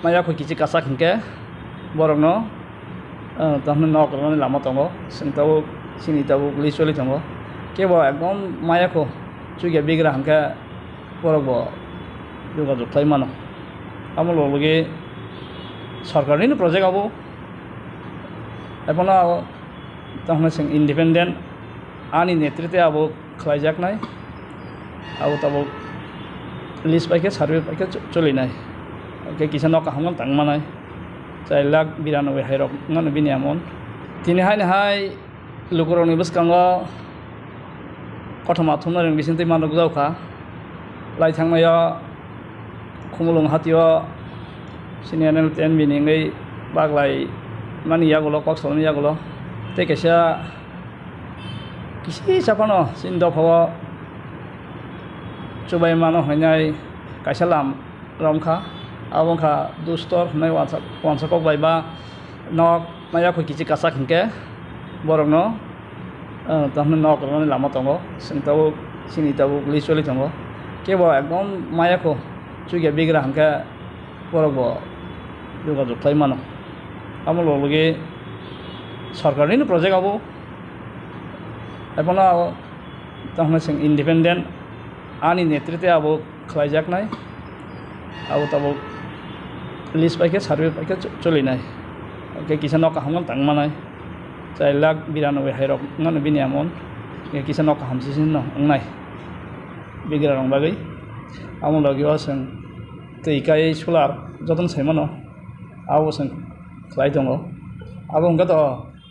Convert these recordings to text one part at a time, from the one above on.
Maya ko kisi kasak hingke borok no tahun nok ni lama tongo sing tahu sini tahu lisoli tongo kebo ekdom maya ko cuy bigra hingke borok bo juga juklai mano amo logi sarkar ni project abo epona tahun sing independent ani netrite abo khlaijak nai abo tabo list paike survey paike choli nai ke kisan nok hamon tang manai 492 hairok ngan bini amon tini hai lukuroni buskango kothoma thumna reng bisinti manuk jauka lai thangnaya khumulung hatio sinianel ten bini ngai baglai mani yagulo koksolni yagulo te kesa kisi sapano sindo phawa chubai mano hainai kaisalam romkha abongkha dustor nai wansa kok baiba nok maya ko kisi kasak hingke borok no tahun nok ni lama tongo sing tahu sini tahu lisoli tongo kebo ekdom maya ko cuy bigra hingke borok bo juga juklai mano amo logi sarkar ni project abo epona tahun sing independent ani netrite abo khlaijak nai abo tabo list paike survey paike choli nai ke kisan nok hamon tang manai 492 hairok ngan bini amon ke kisan nok hamsi sin no ngai bigra rong bagai amo logi wasang tei kai solar joton saimano abo sang khlai tongo abo ngka to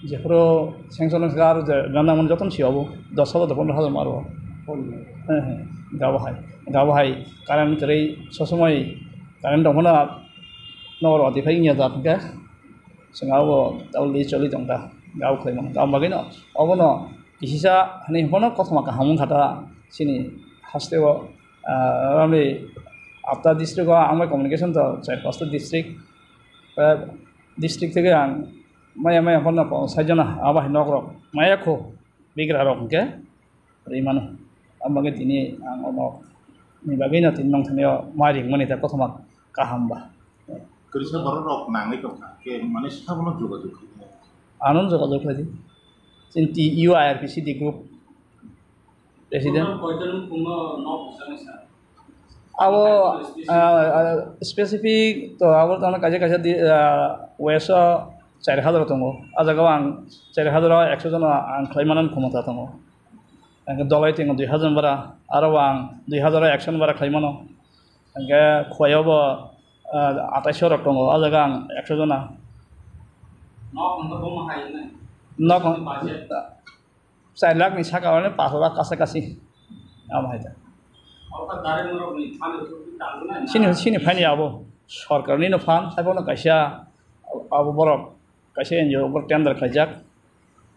jefro sengson gar gana mon joton si abo 10,000 to 15,000 maro gawa hai karan terei sosomoi karan dongona noro di phai nya jat ke sengau tau li choli tongta gau khlai mang gam bagai no obono kisisa hani hono kothma ka hamung khata sini hastewo ramli apta district amai communication to 4-5 district থেকে আং maya hono ko sajana aba hinok rok maya kho bigra rok ke rimano amage tini ang ono ni bagai na tin nong thaneo maring mani ta kothma kahamba Kerja baru rok nangai ke mana sih kamu juga anon যোগাযোগ হয়েছে চিন্তি UIRPCD group president abo specific to abo tana kaje weso 4,000 tongo ajagao ang 4,100 jon ang khlaimanan khumata tongo ang dolai tingo 2,000 bara aro ang 2,100 bara khlaimano ang khoyobo 28 rok tongo ajaga ang 100 jona nok 4 lakh ni sakawane 5 lakh kasakasi amhaita sini phani abo sarkar ni no fan saibono kaisa abo borok kaisa NGO bor tender khaijak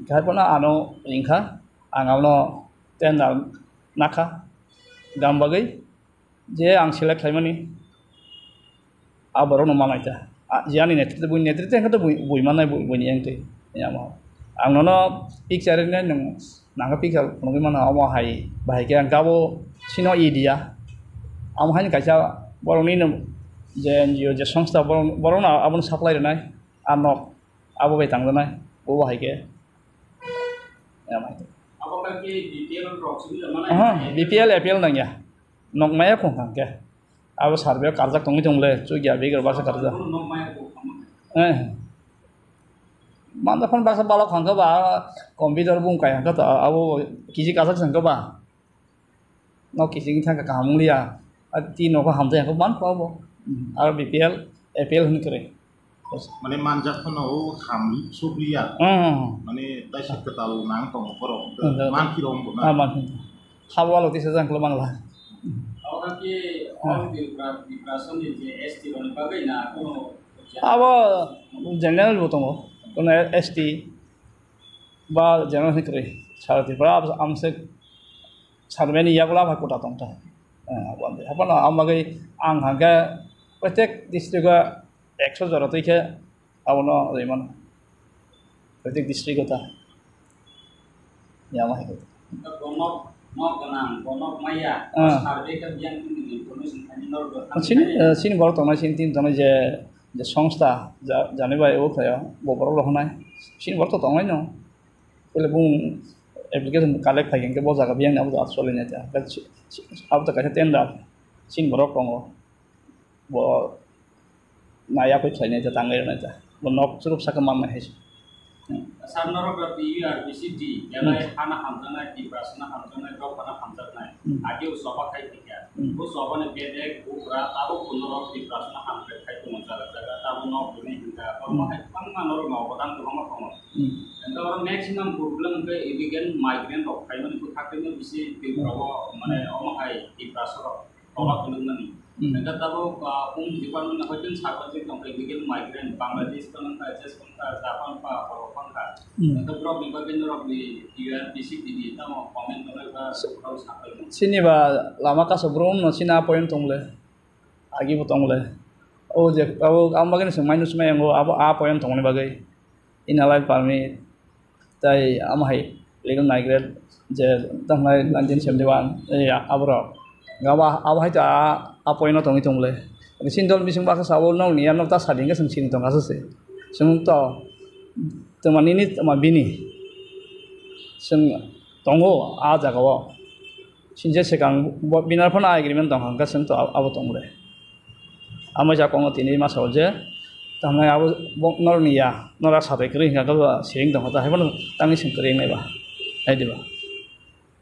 gaipona ano ringkha angawno tender nakha gambagai je ang select khaimani aboro no manaita jani netrite engka to bui manai bui ni engte yama angno picture ne nang nanga picture ngi mana amo hai bahai ke angkabo sino idea am hani kaisa boroni no je NGO je সংস্থা borona abon supply renai anok abo bai tang renai bo bahai ke yama abo ka ki BPL proxy mana BPL APL nang ya nok maya khong thang ke abo survey karjak tongi tongle chugia bigar basa karja manda phone basa bala khangka ba computer bung kaya ka ta abo kisi kasak sangka ba no kisi thang ka hamung lia ati no ko hamja ko man ko ar BPL APL hun kare মানে manjak kono ham subliya মানে tai sektal nang tong korong man kirom ko na man hawalo ti sajang ko bangla orang ki all vibrason di ST ron bagai na kono abo general botongo kono ST ba general ni kare sarati pra amse sarmeni yagula ba kota tongta abande hapana amagai ang hanga प्रत्येक district 100 जरा तैखे आवनो Ramon प्रत्येक district होता यामा है nok ganang nok maya survey ka biang information ani nor sini borok tongnai sini team tongnai je সংস্থা জানি by ও খায় বড় রহনাই sini borok to tongnai no pele bung application collect khai ke bo jaga biang na bo chole na ta ab ta ka ten da sini borok tongo bo naya ko khai na ta tangai na ta bo nok surup saka mam hai Sarnaro berarti URBCD, yang hana hamzana di prasna hamzana kau hana hamzana. Adi usaha kai tiga. Usaha ni beda, ukra tahu punoro di prasna hamzana kai tu masalah jaga. Tahu nok ini juga. Kalau mahal, pang nor mau batang tu hama kamu. Dan kalau maximum problem ke illegal migrant of kai mana ikut hak ini bisa di bawah mana omahai di prasna tolak belum ni. Dan tahu department apa pun sahaja yang illegal migrant Bangladesh kan adjust kan dapat apa Terus di bagian di UNBC di kita mau komen mereka harus apa ini? Sini ba lama ka sebelum no sini apa yang tongle, agi bu tongle. Oh jadi kalau kamu bagian semai nus semai yang apa yang tongle bagai inalai permit, tai amai legal migrant je tangai lanjut semdewan abro. Gawa apa itu apa yang tongi tongle. Sini dol bising bahasa sabol nong ni anok tas hading ke sini tong kasus sing to teman ini teman bini sing tongo a jaga wo sinje sekang binar phone agreement tong hangka sing to abo tongle ama ja kongo tini ma soje tamai abo nor niya nora sate kri hingga ka sing tong ta hebon tangi sing kri nai ba ai diba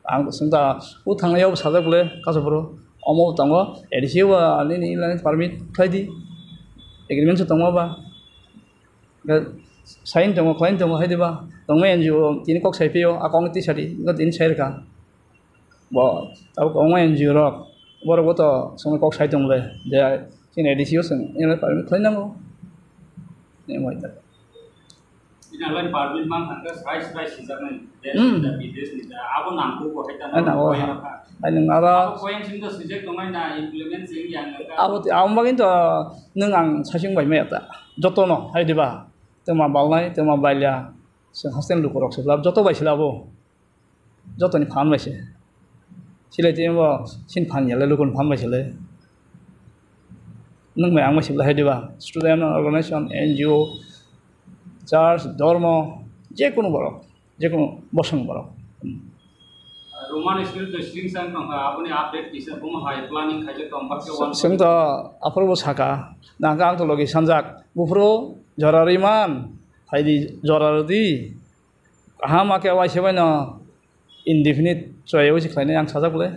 ang sing ta u thang yo sa bole ka so bro omo tongo edisi wa ni lan permit khai di agreement so tongo ba sain tongo klain tongo hai diba tongme NGO tin kok sai pio akong ti sari ko tin sai ka bo tau ko ma NGO ro bor bo to song kok sai tong le de sin edisio sing ina permit klain namo ne mo ita ina lain permit mang hangka sai sijak nai des bides ni da abo nampu ko hai ta na ko ya ka ai nang ara ko yang sing to sijak tongai na implement sing yang ka abo ti am bagin to nang ang sasing bai me ta joto no hai diba tema balnai tema bailya se hostel lu korok seblab joto bai silabo joto ni phan bai se silai tema sin phan yale lu kon phan bai sile nang mai ang bai sibla hai diba student organization NGO church dharma je kono borok je kono bosang borok Roman school to string sang tong apni update kisa bum hai planning khaje tong bakse wan sing to apro saka nang ang to logi sanjak bufro jorariman haidi jorardi kahama ke wai sebai no indefinite choyo si khlaine ang sajak le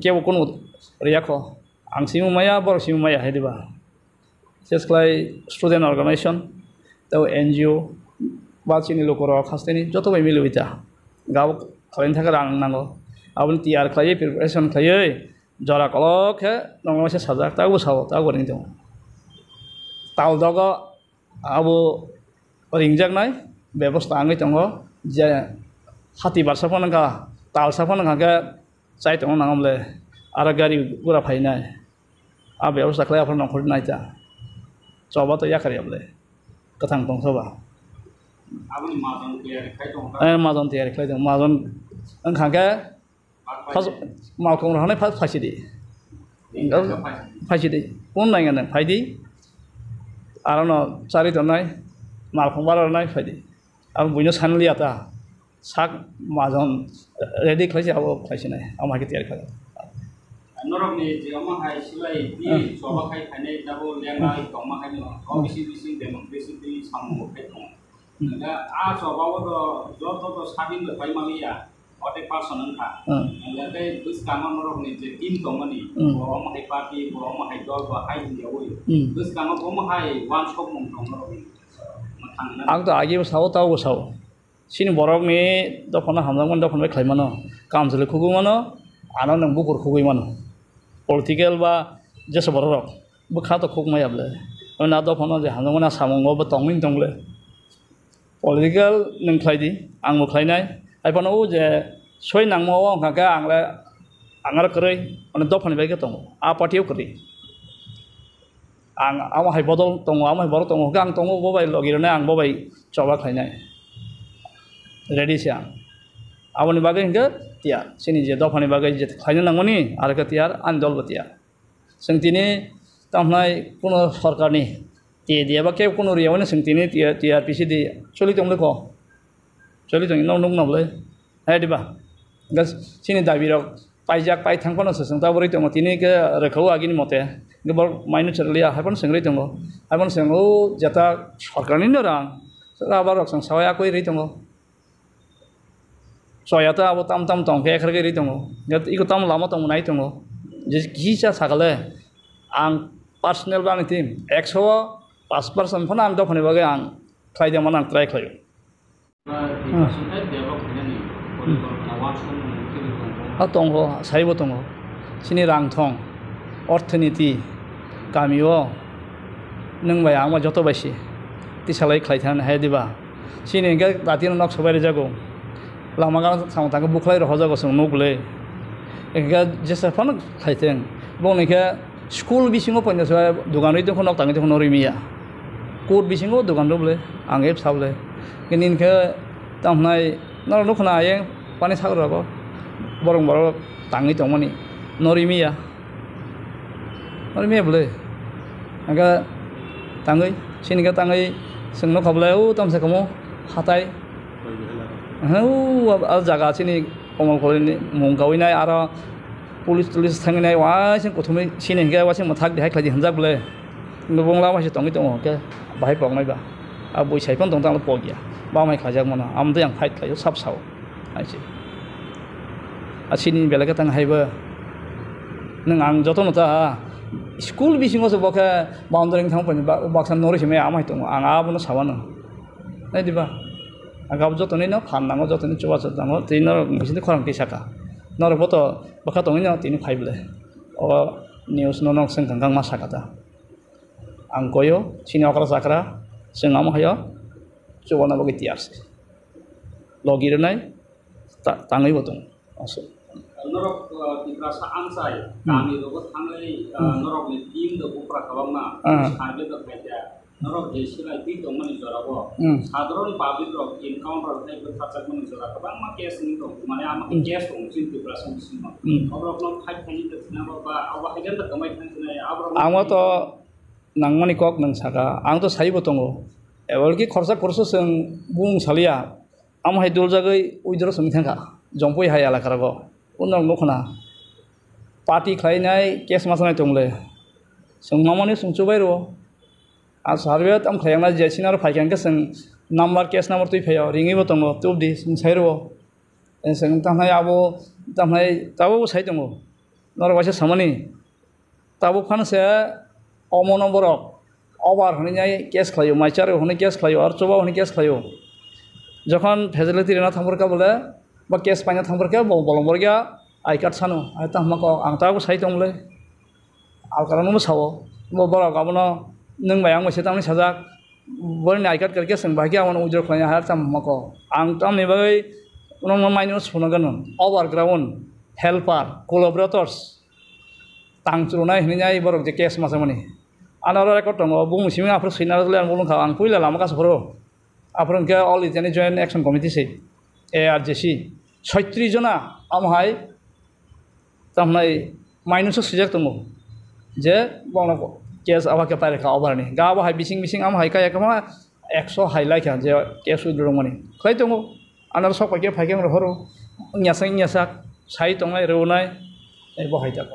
ke bo kono riakho ang simu maya bor simu maya hediba just like student organization to NGO ba chini lokoro khasteni joto bai miluita gaw khlain thaka rang nango abun tiar khlai preparation khlai jora kolok he nongmo se sajak ta bo saw ta goring dong tal dogo abo ringjak nai ব্যবস্থা angai tongo je hati barsa phone ka tal sa phone ka ga chai tong nangomle ara gari gura phainai a ব্যবস্থা khlai apon nong khur nai ta choba to yakari able kathang tong soba abni mazon tiar khai tong mazon tiar khlai tong mazon ang khaga phas mal kong rane phas phasidi phasidi pon nai ngan phaidi arano chari to nai mal khong bar nai phaidi am buino sanli ata sak mazon ready khlai abo khlai nai am ha ke tiar khala norok ni jama hai silai di soba khai khane dabo lenga tong ma khai no obisi democracy di samu khai tong da a soba wo do to sabin do pai ma ya otek person kha da kai bus kama norok ni je team tong mani bo ma hai party bo ma hai dol bo hai dia oi bus kama bo ma hai one shop mong tong norok ni ang to agi saw taw go saw sini borok ni do phona hamjang man do phon bai khlai mano kam jole khugu mano ano nang bukur khugui mano political ba jeso borok bu kha to khug mai able na do phona je hamjang mana samong ba tongmin tongle political nang khlai di ang mo khlai nai ai phona u je soi nang mo ang ka ang la angar krai on do phon bai ka tong a party kri ang amo hai bodol tong amo hai bor tong gang tong bo bai logir na ang bo bai choba khlai nai ready sia amoni bagai hingga tiar sini je dofani bagai je khlaino nangoni ar ka tiar an dol ba tiar जों दिनै तामनाय कोनो सरकारनि टे बा के कोनो रियावनो जों दिनै टीआरपीसी दि चलि दंलै क चलि दं नौ नंग नबलै हायदिबा गस सिनि दाबिरक पाइजाक पाइ थांफानो जों दा बोरै दङ दिनै के रोखौ आगिनि मते गोबां माइनु चरलिया हायपन सोंरै दङ हायपन सोंौ जेता सरकारनिनो रां सोरबा रक जों सावाया कइ रै दङ सयाता अब ताम ताम दं के खरगै रै दङ इको ताम लामा दङ नाय दङ Jisa sakale ang personal bang team 105% pun ang dopani bagai ang try dia mana try klayo. Tongo saibo tongo sini rang thong orthoনীতি kamio nung bayang ma joto baisi ti salai khlaithan hai diba sini ga datin nok sobai jago lama ga samtang buklai ro jago sung nukle Eka jasa fana khaiteng bong nika school bisingo panya sa dugan ri tong nok tangi tong nori miya court bisingo dugan doble angep sable kenin ke tamnai nor nokna ayeng pani sagro ko borong borong tangi tong mani nori miya bole aga tangi sini ka tangi sengno khableu tamsa kamo hatai al jaga sini Komal koloni mongkawinai ara pulis thanginai wasin kothumai sini ga wasin mathak dihai khladi hanjak bole ngobongla wasi tongi tong ke bahai pongnai ba aboi saipon tong tang pogia ba mai khajak mana amde yang fight khayo sap saw aisi asini belaka tang haiba nang ang jotono ta school bisingo so boka boundary thang pani baksan nori sime amai tong ang abuno sawano nai diba agab jotoni no phan nango jotoni chuwa chotango tino misini khorang ki saka nor boto baka tongino tini phaible o news no nok seng kangkang ma sakata angkoyo sini okra sakra seng am hayo chuwa na bogi tiars logir nai tangai botong aso norok tikrasa ansai kami robot hangai norok ni tim do upra kabangna harbe do khaja norok jesila ti tongmani jorabo sadharon public rok encounter thai khachak mani jora kabang ma case ni dong mane ama case dong sin tikrasa bisma obrok no khai khai de na ba awa hajan da kamai thang na abrok amo to nangmani kok nang saka ang to saibo tongo ebolki khorsa khorso seng bung salia am hai dul jagai uidro sumi thangka jompoi hai ala karago unong nokna party khlainai case masanai tongle sengmamani sungchubai ro a survey am khayangna jesinar phaikan ka seng number case number tui phayo ringi bo tongo tubdi sing sairo en seng tamnai abo tamnai tabo sai tongo nor wase samani tabo phan se omo number obar honi nai case khlayo maichar honi case khlayo ar choba honi case khlayo jokhon facility rena thambor ka bole ba case paina thambor ka bolomor ga I card sano ai tamako ang tabo sai tongle al karanu sawo bo bora gabono nung bayang masih tamni sajak boleh aikat kerja seng bahagia awan ujur klanya har tam mako ang tam ni bagai unong minus punagan overground helper collaborators tang curunai ini nyai borok je case masa mani anara rekod tong bung musimi apro sinar le bulung kha ang puila lama ka sopro apro ke all is joint action committee se ARJC 36 jona am hai tamnai minus sejak tong je bangna case awa ke pare kha obarni ga ba hai bising am hai ka yakama 100 highlight kan je case udrong mani khai tongo anar sok ke phaikem rohoro nyasak sai tongai reunai ei bo hai ta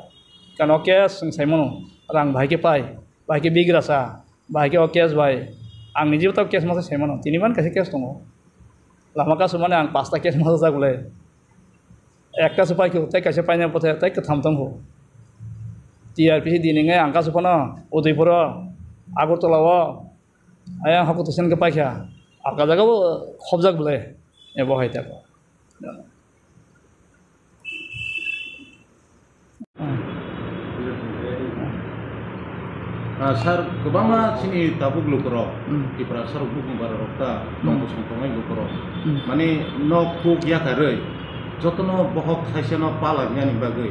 kano case sing saimono rang bhai ke pai bhai ke big rasa bhai ke case bhai ang niji ta case masa saimono tiniman kase case tongo lama ka sumane ang pasta case masa sagule ekta supai ke tai kase paina pothe tai ka tham ho TRPC diningai angka supana Udaipura Agartala ayang haku tusen ke paikya angka jaga bo khobjak bole ebo haita ko sar kebama sini tabuk lukro ipra sar buku barokta tongko songtongai lukro mane nok puk ya karei jotono bohok khaiseno palagnya ni bagai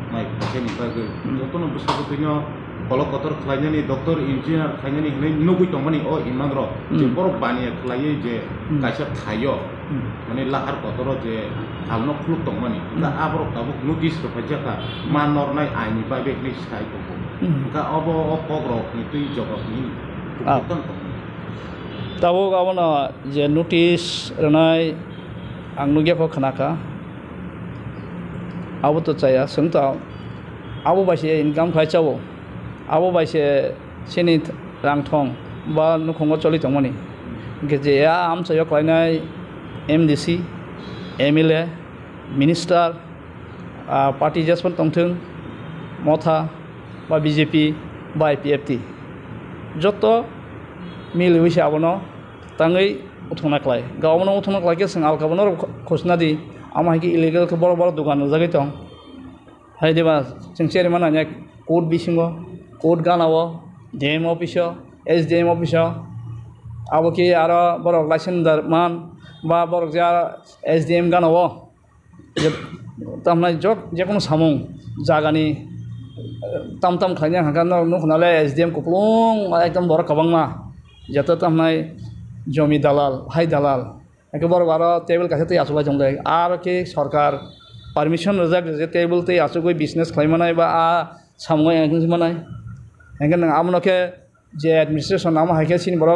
mai khaiseni bagai jotono busabutunya kalau kotor khlainya ni doktor engineer khlainya ni nugui tongmani o imangro je borok baniya khlaiye je kaisa thayo माने लाहार कतरो जे हालनो खुलुक दंमानि दा आबर Tabuk notice रफाजाका मानरनाय आइनि बागैनि साइ दंबो का अब कग्रक नि तुइ जगतनि ताबो गावना जे notice रनाय आं नुगियाखौ खोनाका आबो तो चाया सोंता आबो बाइसे इनकाम खायचावो आबो बाइसे सेनि रांथं बा नुखंग चलि दंमानि गेजेया आम चाया खायनाय MDC MLA मिनिस्टार पार्टी जेसफोर दंथों मथा बा BJP बा IPFT जत मिल वैसे आबनो ताङै उथंना खालाय गावनो उथंना खालायके जों आलकाबनो खसना दि आमा हायके इलिगेल के बर बर दुकान जागै दं हायदेबा जों सेरे मानाने कोर्ट बिसिङो कोर्ट गानावो DM अफिसो SDM अफिसो आबोके आरो बर लाइसेन्सदार मान बा बर जा SDM गानावो तामनाय जक जेकुनु सामुं जागानि ताम खायनो हागोन नखनाले SDM कुप्लुं एकदम बर कबांमा जत तामनाय जमी दालाल हाय दालाल एके बर बारो टेबल कासे आसुबाय जंले आरो के सरकार परमिशन रजाक जे टेबल ते आसुगै बिजनेस खालामनाय बा सामुं एकन मानाय एंगन आमनके जे एडमिनिस्ट्रेशन नाम हायके सिन बर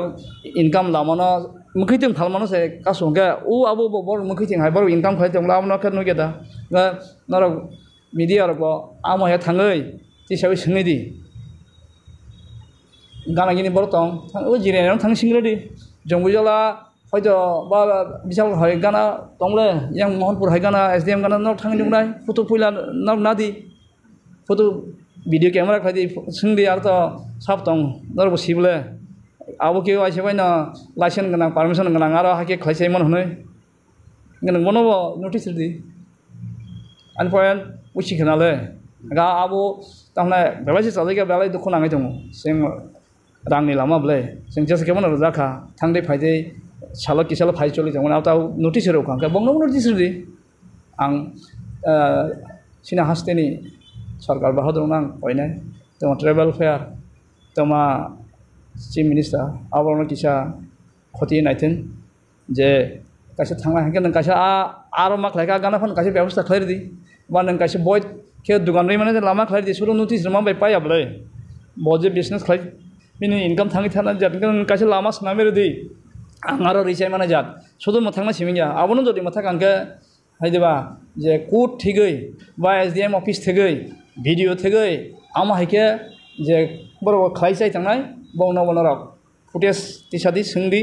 इनकाम लामानो मुखैथिं खालामनो से कासुंगे उ आबो बर मुखैथिं हाय बर इनकाम खालाय दंला आमनके नुगेदा नर मीडिया रबो आमो हे थाङै तिसाबि सोंनिदि गानागिनि बर दं थाङो जिरायनानै थांसिंग्रोदि जंबुजला हयतो बा बिसाल हाय गाना दंले yang मोहनपुर हाय गाना SDM गाना न थाङै दंनाय फटो फैला न नादि फटो भिडियो कैमरा खादि सोंदि आरो तो साफ दं नरबो सिबले आबो के आइसे बायना लाइसेन्स गोनां पारमिशन गोनां आरो हाके खायसेमोन हनै गोनां बनबो नोटिस दि अनपॉइंट उसिखनाले गा आबो तामने बेबायदि जायगा बेलाय दुखु नाङै दङ जों रांनि लामाब्ले जों जेसे केमन जाखा थांदै फायदै साल किसाल फाय चलि दङ आव नोटिस होरो खांका बंनो नोटिस दि आं सिना हास्तेनि सरकार बाहादुर नां पयनाय तमा ट्राइबल फेयार तमा चीफ मिनिस्टार आबरनो किसा खति नायथों जे कासे थांना हागोन कासे आरो मा खालायका गानाफोन कासे व्यवस्था खालाय दि बा नों कासे बय के दुकान रै माने लामा खालाय दि सुरो नोटिस मा बाय पायाबले बजे बिजनेस खालाय बिनि इनकाम थाङै थाना जादगोन कासे लामा सना मेरे दि आं आरो रिसाय माने जाद सुदु मथांना सिमिया आबनो जदि मथा कांके हायदेबा जे कोर्ट थिगै बा SDM अफिस थिगै भिडियो थिगै आमा हायके जे बर खालाय जाय थांनाय बंना बनरक फुटेज तिसादि सोंदि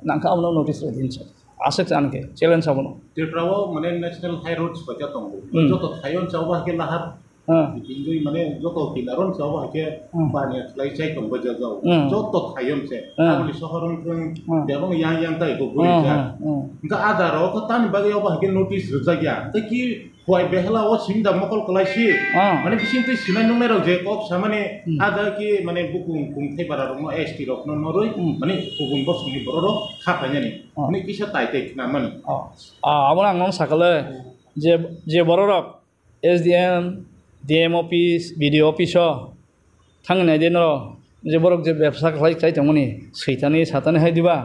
नांका आबनो नोटिस दिनस आसक जानके चैलेंज आबनो तेफ्रावो माने नेशनल हाई रोड्स बजा दंगो जतो थायन चावबा के लाहार बिंगै माने जतो किनारन चावबा के बाने खालाय जाय दं बजा जाव जतो थायन से आबनि शहरन देबं yang tai को बुरि जा इनका आधारो को तान बागैयाव बाके नोटिस रजागिया तकि होय बेहला ओ सिंदा मकल कलायसि माने बिसिं तै सिनाय नंनाय रग जे कप सामाने आदा कि माने बुकुं कुंथै बारा रग ST रग नरय माने गुबुन बसनि बररो खाफायनानि माने किसा ताइते नामन आबन आं साकले जे बररक SDM DM office video office थांनाय देन जे बरक जे व्यवसाय खालाय दंमोनि सैतानि सातानि हाय दिबा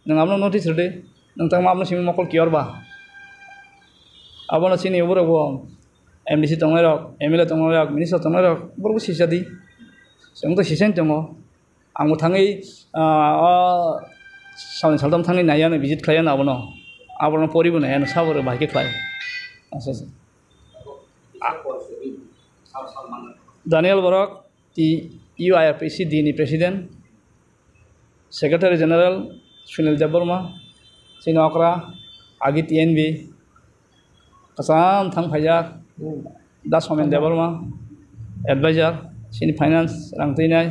नों आबनो नोटिस होदे नोंथां आबनो सिम मकल कियरबा आबनो सिनि बरक MDC दंनाय रक MLA दंनाय रक मिनिस्टार दंनाय रक बरक सिसादि जों तो सिसेन दङ आंबो थाङै सावनि सालदाम थाङै नायानो भिजिट खालायानो आबनो परिबोनायानो साबरो बायके खालाय Daniel Borok the UIRPC नि president secretary general Sunil Debbarma सिनकरा आगि TNB कसम थां फायजाक दा समेन देबबर्मा एडभाइजर सिनि फाइनान्स रांतैनाय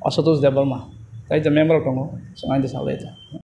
असतोष देबबर्मा ताइते मेम्बर दङ समायदे सावलायता